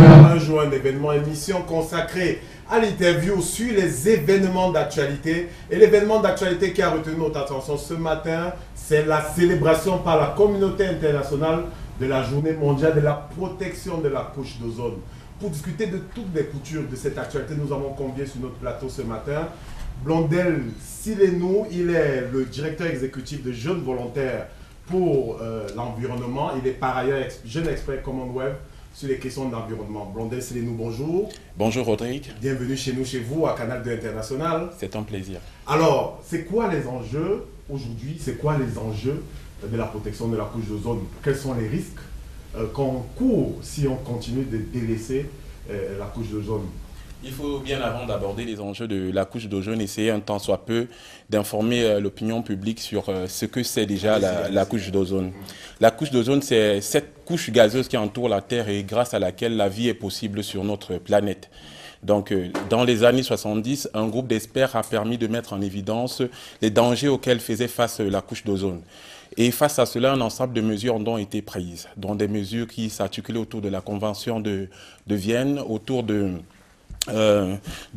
Un jour, un événement, émission consacrée à l'interview sur les événements d'actualité. Et l'événement d'actualité qui a retenu notre attention ce matin, c'est la célébration par la communauté internationale de la journée mondiale de la protection de la couche d'ozone. Pour discuter de toutes les coutures de cette actualité, nous avons convié sur notre plateau ce matin Blondel Silenou. Il est le directeur exécutif de Jeunes Volontaires pour l'environnement. Il est par ailleurs jeune expert Commonwealth sur les questions d'environnement. Blondel Silenou, bonjour. Bonjour Rodrigue. Bienvenue chez nous, chez vous, à Canal 2 International. C'est un plaisir. Alors, c'est quoi les enjeux aujourd'hui? C'est quoi les enjeux de la protection de la couche d'ozone? Quels sont les risques qu'on court si on continue de délaisser la couche d'ozone? Il faut bien avant d'aborder les enjeux de la couche d'ozone, essayer un tant soit peu d'informer l'opinion publique sur ce que c'est déjà la couche d'ozone. La couche d'ozone, c'est cette couche gazeuse qui entoure la Terre et grâce à laquelle la vie est possible sur notre planète. Donc, dans les années 70, un groupe d'experts a permis de mettre en évidence les dangers auxquels faisait face la couche d'ozone. Et face à cela, un ensemble de mesures ont été prises, dont des mesures qui s'articulaient autour de la Convention de Vienne, autour du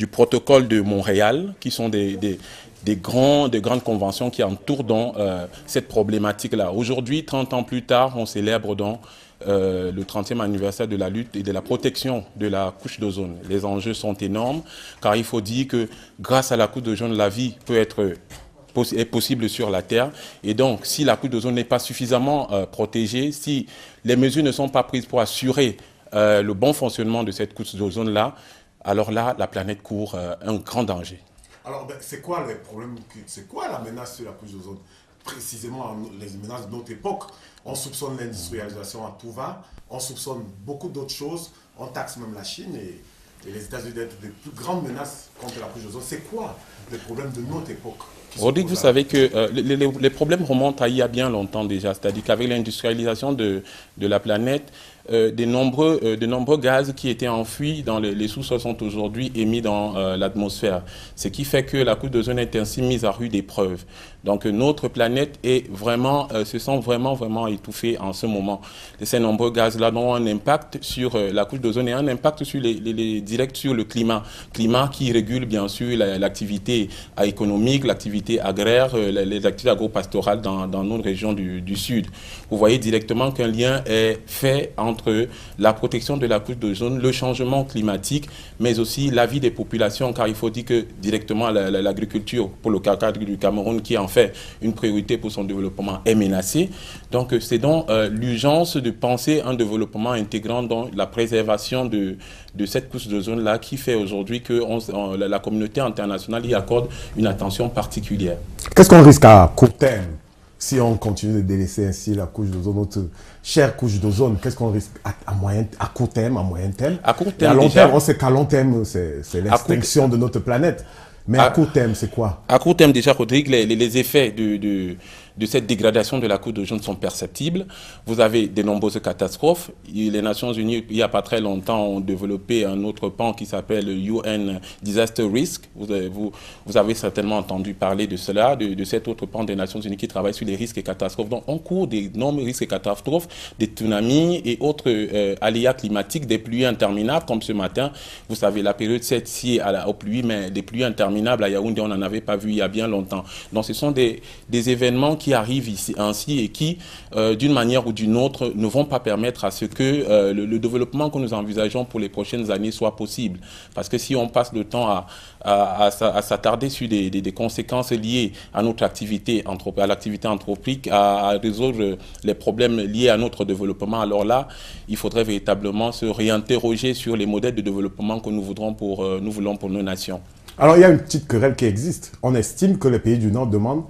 protocole de Montréal, qui sont des grandes conventions qui entourent donc, cette problématique-là. Aujourd'hui, 30 ans plus tard, on célèbre donc le 30e anniversaire de la lutte et de la protection de la couche d'ozone. Les enjeux sont énormes, car il faut dire que grâce à la couche d'ozone, la vie est possible sur la Terre. Et donc, si la couche d'ozone n'est pas suffisamment protégée, si les mesures ne sont pas prises pour assurer le bon fonctionnement de cette couche d'ozone-là, alors là, la planète court un grand danger. Alors, c'est quoi les problèmes? C'est quoi la menace sur la couche d'ozone? Précisément, les menaces de notre époque. On soupçonne l'industrialisation à tout va, on soupçonne beaucoup d'autres choses, on taxe même la Chine et les États-Unis d'être des plus grandes menaces contre la couche d'ozone. C'est quoi les problèmes de notre époque? Rodrigue, vous savez que les problèmes remontent à il y a bien longtemps déjà, c'est-à-dire qu'avec l'industrialisation de la planète, de nombreux gaz qui étaient enfouis dans les sous-sols sont aujourd'hui émis dans l'atmosphère. Ce qui fait que la couche d'ozone est ainsi mise à rude épreuve. Donc notre planète se sent vraiment étouffée en ce moment. Et ces nombreux gaz-là ont un impact sur la couche d'ozone et un impact direct sur le climat. Climat qui régule bien sûr l'activité économique, l'activité agraire, les activités agro-pastorales dans nos régions du Sud. Vous voyez directement qu'un lien est fait entre la protection de la couche d'ozone, le changement climatique, mais aussi la vie des populations, car il faut dire que directement l'agriculture pour le cacao du Cameroun, qui en fait une priorité pour son développement, est menacée. Donc c'est donc l'urgence de penser un développement intégrant dans la préservation de cette couche d'ozone-là qui fait aujourd'hui que la communauté internationale y accorde une attention particulière. Qu'est-ce qu'on risque à court terme si on continue de délaisser ainsi la couche d'ozone, notre chère couche d'ozone? Qu'est-ce qu'on risque à court terme, à moyen terme? À court terme, et à long terme, on sait qu'à long terme, c'est l'extinction de notre planète. Mais à court terme, c'est quoi? À court terme, déjà, Rodrigue, les effets de cette dégradation de la couche d'ozone sont perceptibles. Vous avez de nombreuses catastrophes. Les Nations Unies, il n'y a pas très longtemps, ont développé un autre pan qui s'appelle UN Disaster Risk. Vous avez certainement entendu parler de cela, de cet autre pan des Nations Unies qui travaille sur les risques et catastrophes. Donc, on court d'énormes risques et catastrophes, des tsunamis et autres aléas climatiques, des pluies interminables, comme ce matin. Vous savez, la période c'est aux pluies, mais des pluies interminables à Yaoundé, on n'en avait pas vu il y a bien longtemps. Donc, ce sont des événements qui arrivent ici ainsi et qui, d'une manière ou d'une autre, ne vont pas permettre à ce que le développement que nous envisageons pour les prochaines années soit possible. Parce que si on passe le temps à s'attarder sur des conséquences liées à notre activité, à l'activité anthropique, à résoudre les problèmes liés à notre développement, alors là, il faudrait véritablement se réinterroger sur les modèles de développement que nous voulons pour nos nations. Alors, il y a une petite querelle qui existe. On estime que les pays du Nord demandent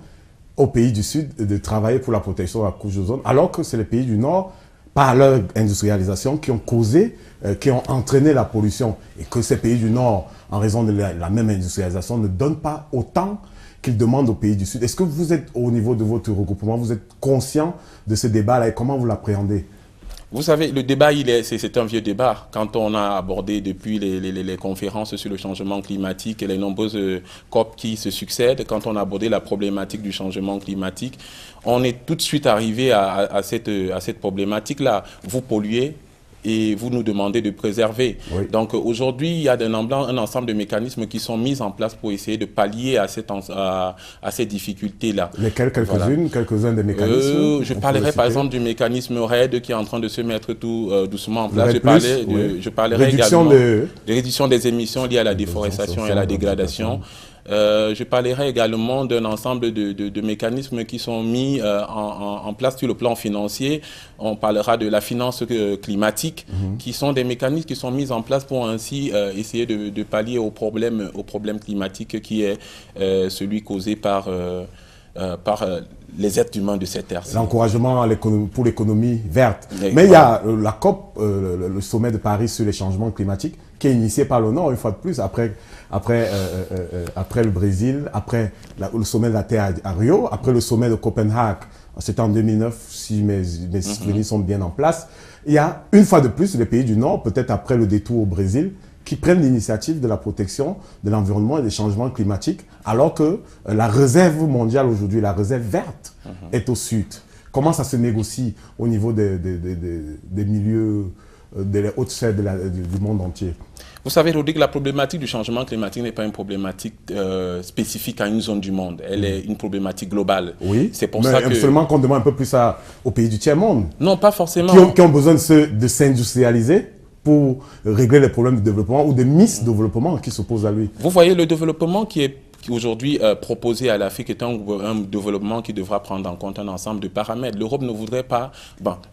aux pays du Sud de travailler pour la protection de la couche d'ozone, alors que c'est les pays du Nord, par leur industrialisation, qui ont causé, qui ont entraîné la pollution. Et que ces pays du Nord, en raison de la même industrialisation, ne donnent pas autant qu'ils demandent aux pays du Sud. Est-ce que vous êtes, au niveau de votre regroupement, vous êtes conscient de ce débat-là et comment vous l'appréhendez? Vous savez, le débat, c'est un vieux débat. Quand on a abordé depuis les conférences sur le changement climatique et les nombreuses COP qui se succèdent, quand on a abordé la problématique du changement climatique, on est tout de suite arrivé à cette problématique-là. Vous polluez, et vous nous demandez de préserver. Oui. Donc aujourd'hui, il y a un ensemble de mécanismes qui sont mis en place pour essayer de pallier à ces difficultés-là. Lesquels, quelques-uns des mécanismes je parlerai par exemple du mécanisme RAID qui est en train de se mettre tout doucement en place. Je parlerai également de réduction des émissions liées à la déforestation et à la dégradation. Je parlerai également d'un ensemble de mécanismes qui sont mis en place sur le plan financier. On parlera de la finance climatique, qui sont des mécanismes qui sont mis en place pour ainsi essayer de pallier au problème climatique qui est celui causé par les êtres humains de cette terre. L'encouragement pour l'économie verte. Mais il y a la COP, le sommet de Paris sur les changements climatiques, qui est initié par le Nord, une fois de plus, après le Brésil, après le sommet de la Terre à Rio, après le sommet de Copenhague, c'était en 2009, si mes souvenirs sont bien en place. Il y a une fois de plus les pays du Nord, peut-être après le détour au Brésil, qui prennent l'initiative de la protection de l'environnement et des changements climatiques, alors que la réserve mondiale aujourd'hui, la réserve verte, est au sud. Comment ça se négocie au niveau des milieux, des hautes sphères du monde entier? Vous savez, Rodrigue, la problématique du changement climatique n'est pas une problématique spécifique à une zone du monde. Elle est une problématique globale. Oui, c'est pour ça que seulement qu'on demande un peu plus aux pays du tiers-monde. Non, pas forcément. Qui ont besoin de s'industrialiser pour régler les problèmes de développement ou de mis-développement qui s'opposent à lui. Vous voyez, le développement qui est aujourd'hui proposé à l'Afrique est un développement qui devra prendre en compte un ensemble de paramètres. L'Europe ne voudrait pas,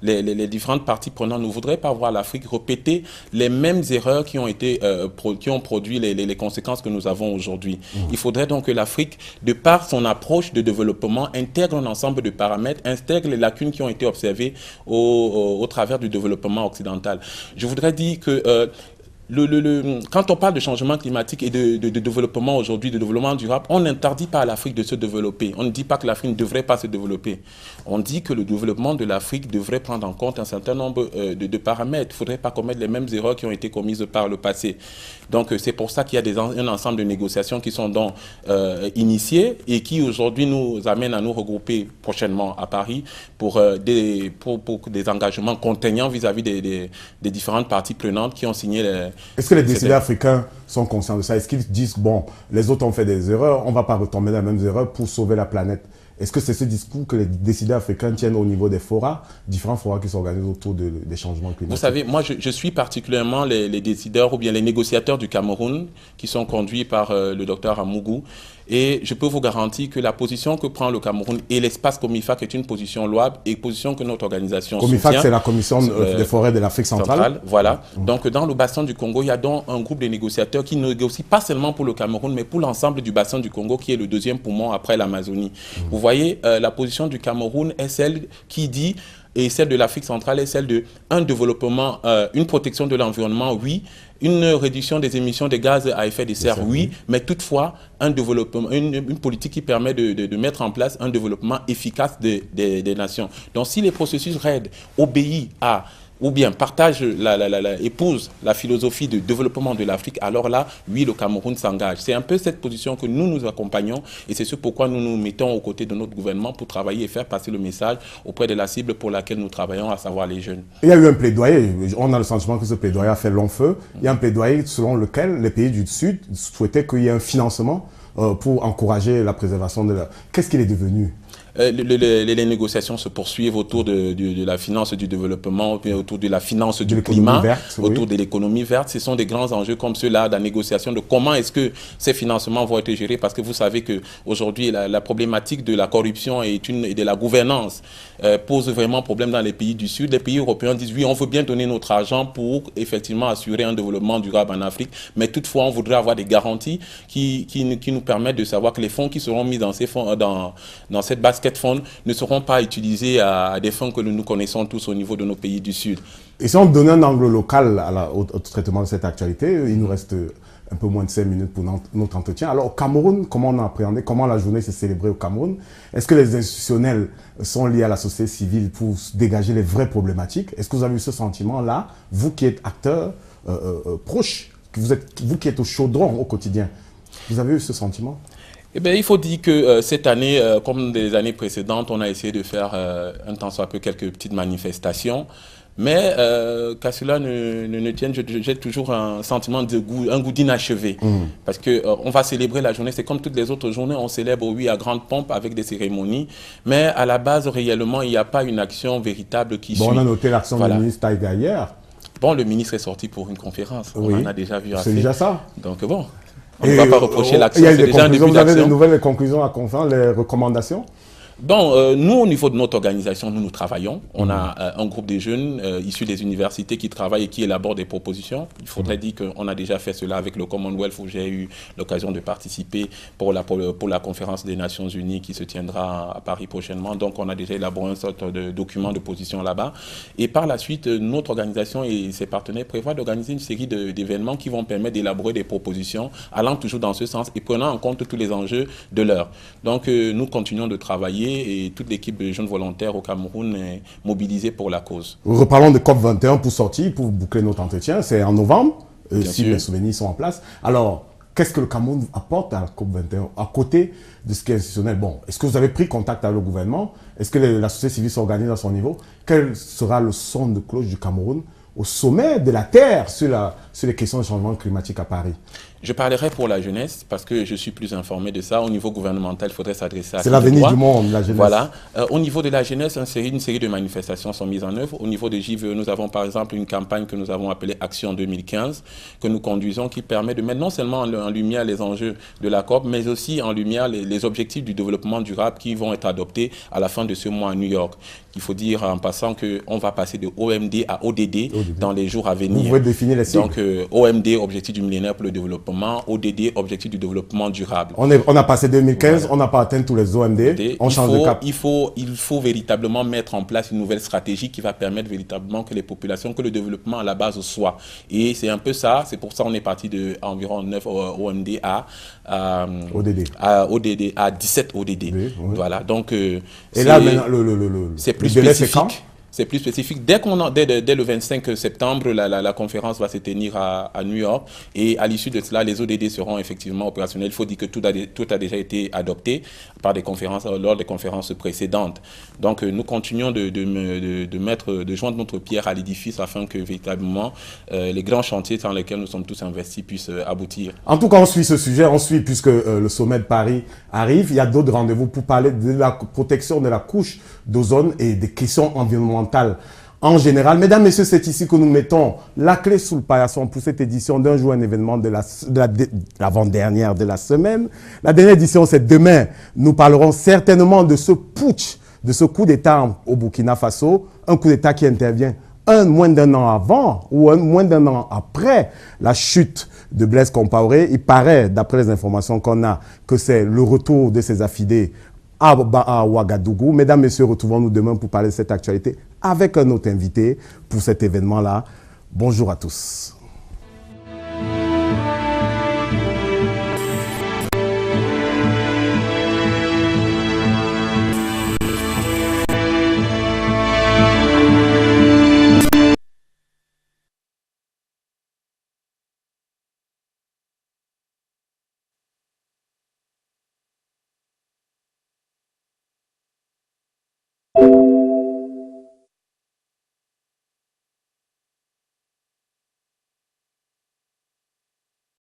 les différentes parties prenantes ne voudraient pas voir l'Afrique répéter les mêmes erreurs qui ont produit les conséquences que nous avons aujourd'hui. Il faudrait donc que l'Afrique, de par son approche de développement, intègre un ensemble de paramètres, intègre les lacunes qui ont été observées au travers du développement occidental. Je voudrais dire que quand on parle de changement climatique et de développement aujourd'hui, de développement durable, on n'interdit pas à l'Afrique de se développer. On ne dit pas que l'Afrique ne devrait pas se développer. On dit que le développement de l'Afrique devrait prendre en compte un certain nombre de paramètres. Il ne faudrait pas commettre les mêmes erreurs qui ont été commises par le passé. Donc c'est pour ça qu'il y a un ensemble de négociations qui sont donc initiées et qui aujourd'hui nous amènent à nous regrouper prochainement à Paris pour des engagements contraignants vis-à-vis des différentes parties prenantes qui ont signé Est-ce que les décideurs africains sont conscients de ça? Est-ce qu'ils disent, bon, les autres ont fait des erreurs, on ne va pas retomber dans les mêmes erreurs pour sauver la planète? Est-ce que c'est ce discours que les décideurs africains tiennent au niveau des forats, différents forats qui s'organisent autour des changements climatiques? Vous savez, moi je suis particulièrement les décideurs ou bien les négociateurs du Cameroun qui sont conduits par le docteur Amougou. Et je peux vous garantir que la position que prend le Cameroun et l'espace Comifac est une position louable et une position que notre organisation soutient. Comifac, c'est la Commission des forêts de l'Afrique centrale. Voilà. Donc dans le bassin du Congo, il y a donc un groupe de négociateurs qui négocient pas seulement pour le Cameroun, mais pour l'ensemble du bassin du Congo qui est le deuxième poumon après l'Amazonie. Vous voyez, la position du Cameroun est celle qui dit, et celle de l'Afrique centrale est celle de un développement, une protection de l'environnement, oui, une réduction des émissions de gaz à effet de serre, oui, mais toutefois un développement, une politique qui permet de mettre en place un développement efficace des nations. Donc si les processus RAID obéissent à ou bien partage épouse la philosophie de développement de l'Afrique, alors là, oui, le Cameroun s'engage. C'est un peu cette position que nous accompagnons et c'est ce pourquoi nous nous mettons aux côtés de notre gouvernement pour travailler et faire passer le message auprès de la cible pour laquelle nous travaillons, à savoir les jeunes. Il y a eu un plaidoyer, on a le sentiment que ce plaidoyer a fait long feu. Il y a un plaidoyer selon lequel les pays du Sud souhaitaient qu'il y ait un financement pour encourager la préservation de la... Qu'est-ce qu'il est devenu ? Les négociations se poursuivent autour de la finance du développement, autour de la finance du climat, autour de l'économie verte. Ce sont des grands enjeux comme ceux-là, de la négociation de comment est-ce que ces financements vont être gérés. Parce que vous savez qu'aujourd'hui, la problématique de la corruption et de la gouvernance pose vraiment problème dans les pays du Sud. Les pays européens disent oui, on veut bien donner notre argent pour effectivement assurer un développement durable en Afrique. Mais toutefois, on voudrait avoir des garanties qui nous permettent de savoir que les fonds qui seront mis dans ces fonds, dans cette basket fonds ne seront pas utilisés à des fins que nous connaissons tous au niveau de nos pays du Sud. Et si on donne un angle local au traitement de cette actualité, il nous reste un peu moins de 5 minutes pour notre entretien. Alors au Cameroun, comment on a appréhendé, comment la journée s'est célébrée au Cameroun? Est-ce que les institutionnels sont liés à la société civile pour dégager les vraies problématiques? Est-ce que vous avez eu ce sentiment-là, vous qui êtes acteur proche, vous qui êtes au chaudron au quotidien, vous avez eu ce sentiment? Eh bien, il faut dire que cette année, comme des années précédentes, on a essayé de faire un tant soit peu quelques petites manifestations. Mais qu'à cela ne tienne, j'ai toujours un sentiment de goût, un goût d'inachevé. Parce qu'on va célébrer la journée, c'est comme toutes les autres journées, on célèbre, oui, à grande pompe avec des cérémonies. Mais à la base, réellement, il n'y a pas une action véritable qui suit. On a noté l'action du ministre Taïga hier. Bon, le ministre est sorti pour une conférence. Oui. On en a déjà vu assez. C'est déjà ça. Donc bon, on ne va pas reprocher l'action. C'est déjà un début d'action. Vous avez des nouvelles conclusions à conférence, les recommandations? Bon, nous, au niveau de notre organisation, nous travaillons. On a un groupe de jeunes issus des universités qui travaillent et qui élaborent des propositions. Il faudrait dire qu'on a déjà fait cela avec le Commonwealth où j'ai eu l'occasion de participer pour la conférence des Nations Unies qui se tiendra à Paris prochainement. Donc, on a déjà élaboré une sorte de document de position là-bas. Et par la suite, notre organisation et ses partenaires prévoient d'organiser une série d'événements qui vont permettre d'élaborer des propositions allant toujours dans ce sens et prenant en compte tous les enjeux de l'heure. Donc, nous continuons de travailler et toute l'équipe de jeunes volontaires au Cameroun est mobilisée pour la cause. Reparlons de COP21 pour sortir, pour boucler notre entretien. C'est en novembre, si les souvenirs sont en place. Alors, qu'est-ce que le Cameroun apporte à la COP21 à côté de ce qui est institutionnel? Bon, est-ce que vous avez pris contact avec le gouvernement? Est-ce que la société civile s'organise à son niveau? Quel sera le son de cloche du Cameroun au sommet de la Terre sur les questions de changement climatique à Paris? Je parlerai pour la jeunesse parce que je suis plus informé de ça. Au niveau gouvernemental, il faudrait s'adresser à... C'est l'avenir du monde, la jeunesse. Voilà. Au niveau de la jeunesse, une série de manifestations sont mises en œuvre. Au niveau de JVE, nous avons par exemple une campagne que nous avons appelée Action 2015, que nous conduisons, qui permet de mettre non seulement en lumière les enjeux de la COP, mais aussi en lumière les objectifs du développement durable qui vont être adoptés à la fin de ce mois à New York. Il faut dire en passant qu'on va passer de OMD à ODD dans les jours à venir. Vous pouvez définir les cibles. Donc, OMD, Objectif du millénaire pour le développement, ODD, Objectif du développement durable. On a passé 2015, voilà. On n'a pas atteint tous les OMD, on change de cap. Il faut véritablement mettre en place une nouvelle stratégie qui va permettre véritablement que les populations, que le développement à la base soit. Et c'est un peu ça, c'est pour ça qu'on est parti de environ 9 OMD à 17 ODD. Oui. Voilà, donc et là, maintenant, c'est plus spécifique. C'est plus spécifique. Dès le 25 septembre, la conférence va se tenir à New York et à l'issue de cela, les ODD seront effectivement opérationnels. Il faut dire que tout a déjà été adopté par lors des conférences précédentes. Donc nous continuons de joindre notre pierre à l'édifice afin que véritablement les grands chantiers dans lesquels nous sommes tous investis puissent aboutir. En tout cas, on suit ce sujet, puisque le sommet de Paris arrive. Il y a d'autres rendez-vous pour parler de la protection de la couche d'ozone et des questions environnementales en général. Mesdames, Messieurs, c'est ici que nous mettons la clé sous le paillasson pour cette édition d'un jour, un événement de l'avant-dernière de la semaine. La dernière édition, c'est demain. Nous parlerons certainement de ce putsch, de ce coup d'État au Burkina Faso, un coup d'État qui intervient moins d'un an avant ou moins d'un an après la chute de Blaise Compaoré. Il paraît, d'après les informations qu'on a, que c'est le retour de ses affidés à Ouagadougou. Mesdames, Messieurs, retrouvons-nous demain pour parler de cette actualité avec un autre invité pour cet événement-là. Bonjour à tous.